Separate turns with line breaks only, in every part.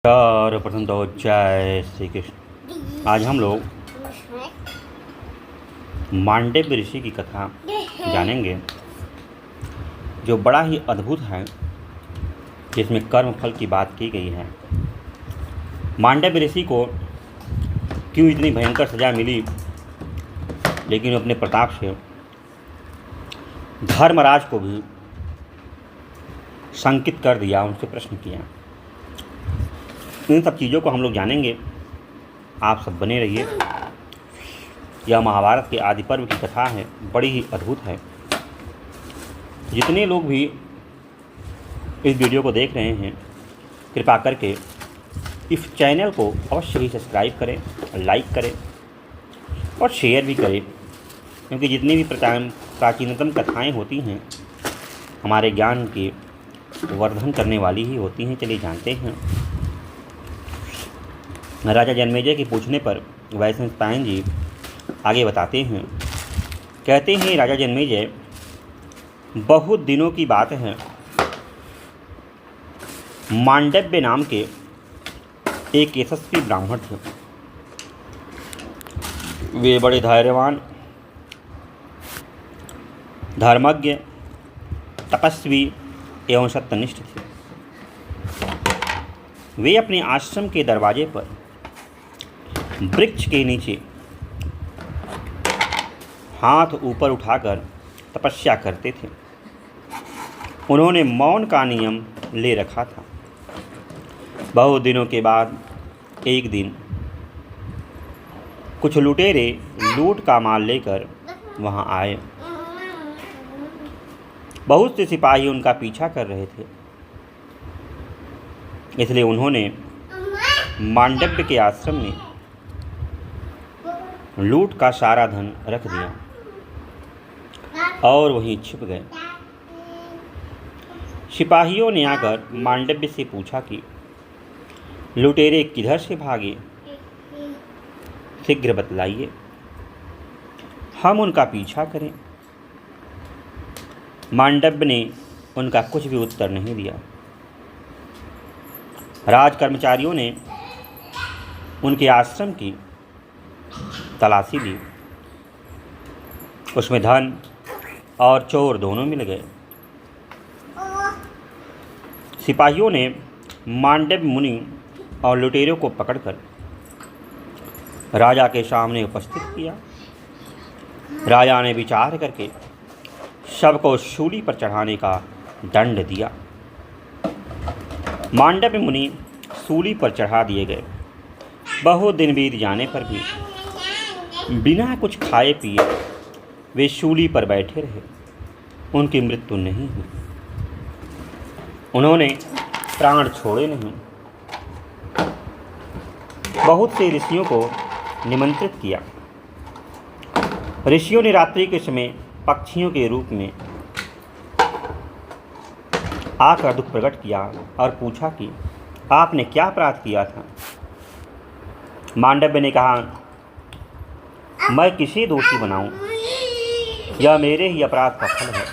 और प्रथम तो जय श्री कृष्ण। आज हम लोग मांडव्य ऋषि की कथा जानेंगे, जो बड़ा ही अद्भुत है, जिसमें कर्म फल की बात की गई है। मांडव्य ऋषि को क्यों इतनी भयंकर सजा मिली, लेकिन अपने प्रताप से धर्मराज को भी शंकित कर दिया, उनसे प्रश्न किया। इन सब चीज़ों को हम लोग जानेंगे। आप सब बने रहिए। यह महाभारत के आदि पर्व की कथा है, बड़ी ही अद्भुत है। जितने लोग भी इस वीडियो को देख रहे हैं, कृपा करके इस चैनल को अवश्य ही सब्सक्राइब करें, लाइक करें और शेयर भी करें, क्योंकि जितनी भी प्राचीनतम कथाएं होती हैं हमारे ज्ञान के वर्धन करने वाली ही होती हैं। चलिए जानते हैं। राजा जन्मेजय के पूछने पर वैशंपायन जी आगे बताते हैं। कहते हैं, राजा जन्मेजय, बहुत दिनों की बात है, मांडव्य नाम के एक यशस्वी ब्राह्मण थे। वे बड़े धैर्यवान, धर्मज्ञ, तपस्वी एवं सत्यनिष्ठ थे। वे अपने आश्रम के दरवाजे पर वृक्ष के नीचे हाथ ऊपर उठाकर तपस्या करते थे। उन्होंने मौन का नियम ले रखा था। बहुत दिनों के बाद एक दिन कुछ लुटेरे लूट का माल लेकर वहां आए। बहुत से सिपाही उनका पीछा कर रहे थे, इसलिए उन्होंने मांडव्य के आश्रम में लूट का सारा धन रख दिया और वहीं छिप गए। सिपाहियों ने आकर मांडव्य से पूछा कि लुटेरे किधर से भागे, शीघ्र बतलाइए, हम उनका पीछा करें। मांडव्य ने उनका कुछ भी उत्तर नहीं दिया। राज कर्मचारियों ने उनके आश्रम की तलाशी ली। उसमें धन और चोर दोनों मिल गए। सिपाहियों ने मांडव्य मुनि और लुटेरों को पकड़कर राजा के सामने उपस्थित किया। राजा ने विचार करके सबको शूली पर चढ़ाने का दंड दिया। मांडव्य मुनि सूली पर चढ़ा दिए गए। बहुत दिन बीत जाने पर भी बिना कुछ खाए पिए वे शूली पर बैठे रहे। उनकी मृत्यु नहीं हुई। उन्होंने प्राण छोड़े नहीं। बहुत से ऋषियों को निमंत्रित किया। ऋषियों ने रात्रि के समय पक्षियों के रूप में आकर दुख प्रकट किया और पूछा कि आपने क्या अपराध किया था। मांडव्य ने कहा, मैं किसे दोषी बनाऊं, यह मेरे ही अपराध का फल है।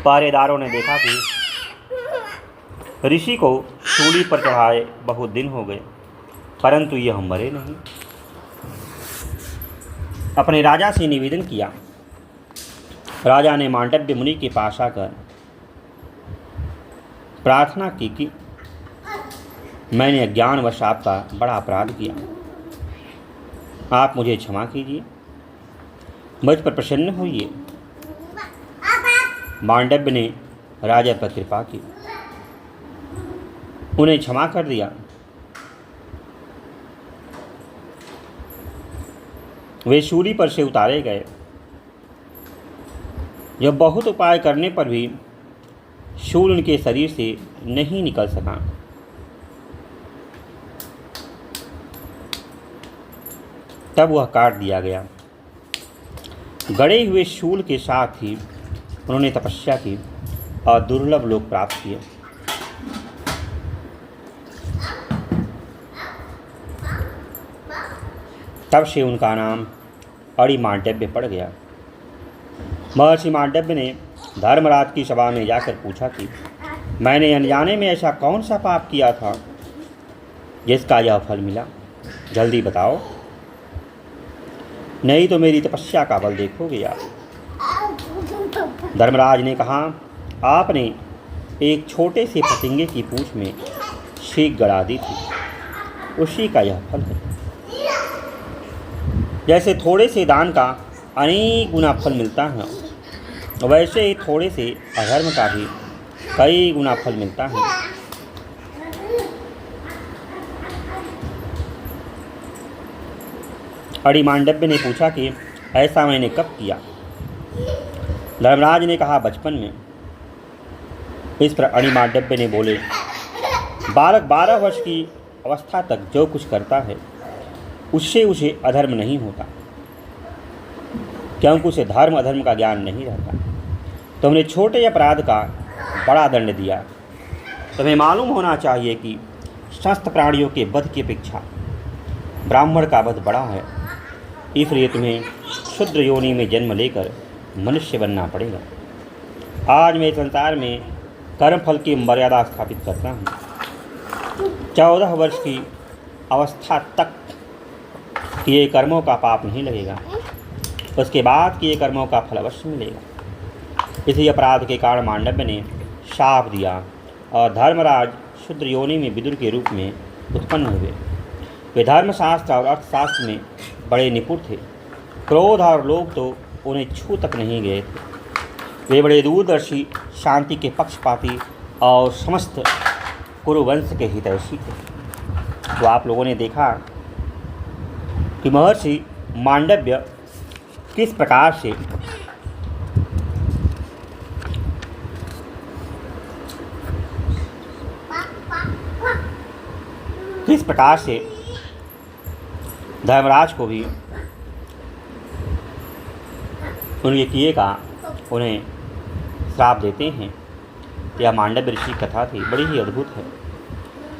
पहरेदारों ने देखा कि ऋषि को शूली पर चढ़ाए बहुत दिन हो गए, परंतु यह मरे नहीं। अपने राजा से निवेदन किया। राजा ने मांडव्य मुनि के पास आकर प्रार्थना की कि मैंने अज्ञानवश आपका बड़ा अपराध किया, आप मुझे क्षमा कीजिए, मुझ पर प्रसन्न होइए। मांडव्य ने राजा पर कृपा की, उन्हें क्षमा कर दिया। वे शूली पर से उतारे गए। जब बहुत उपाय करने पर भी शूल उनके शरीर से नहीं निकल सका। तब वह काट दिया गया। गड़े हुए शूल के साथ ही उन्होंने तपस्या की और दुर्लभ लोक प्राप्त किए। तब से उनका नाम अरि मांडव्य पड़ गया। महर्षि मांडव्य ने धर्मराज की सभा में जाकर पूछा कि मैंने अनजाने में ऐसा कौन सा पाप किया था जिसका यह फल मिला? जल्दी बताओ, नहीं तो मेरी तपस्या का बल देखोगे आप। धर्मराज ने कहा, आपने एक छोटे से फतिंगे की पूंछ में सीख गड़ा दी थी, उसी का यह फल है। जैसे थोड़े से दान का अनेक गुना फल मिलता है, वैसे ही थोड़े से अधर्म का भी कई गुना फल मिलता है। अणिमांडव्य ने पूछा कि ऐसा मैंने कब किया? धर्मराज ने कहा, बचपन में। इस पर अणिमांडव्य ने बोले, बालक 12 वर्ष की अवस्था तक जो कुछ करता है उससे उसे अधर्म नहीं होता, क्योंकि उसे धर्म अधर्म का ज्ञान नहीं रहता। तुमने छोटे अपराध का बड़ा दंड दिया। तुम्हें मालूम होना चाहिए कि समस्त प्राणियों के वध की अपेक्षा ब्राह्मण का वध बड़ा है, इसलिए तुम्हें क्षुद्र योनि में जन्म लेकर मनुष्य बनना पड़ेगा। आज मैं संसार में कर्मफल की मर्यादा स्थापित करता हूँ। 14 वर्ष की अवस्था तक किए कर्मों का पाप नहीं लगेगा, उसके बाद किए कर्मों का फल अवश्य मिलेगा। इसी अपराध के कारण मांडव्य ने शाप दिया और धर्मराज क्षुद्र योनि में विदुर के रूप में उत्पन्न हुए। वे धर्मशास्त्र और अर्थशास्त्र में बड़े निपुण थे। क्रोध और लोभ तो उन्हें छू तक नहीं गए थे। वे बड़े दूरदर्शी, शांति के पक्षपाती और समस्त कुरुवंश के हितैषी थे। तो आप लोगों ने देखा कि महर्षि मांडव्य किस प्रकार से धर्मराज को भी उनके किए का उन्हें श्राप देते हैं। यह मांडव्य ऋषि कथा थी, बड़ी ही अद्भुत है।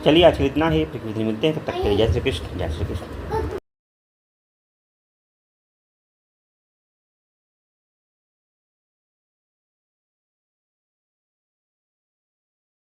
चलिए आज इतना ही, फिर मिलते हैं, तब तक के लिए जय श्री कृष्ण, जय श्री कृष्ण।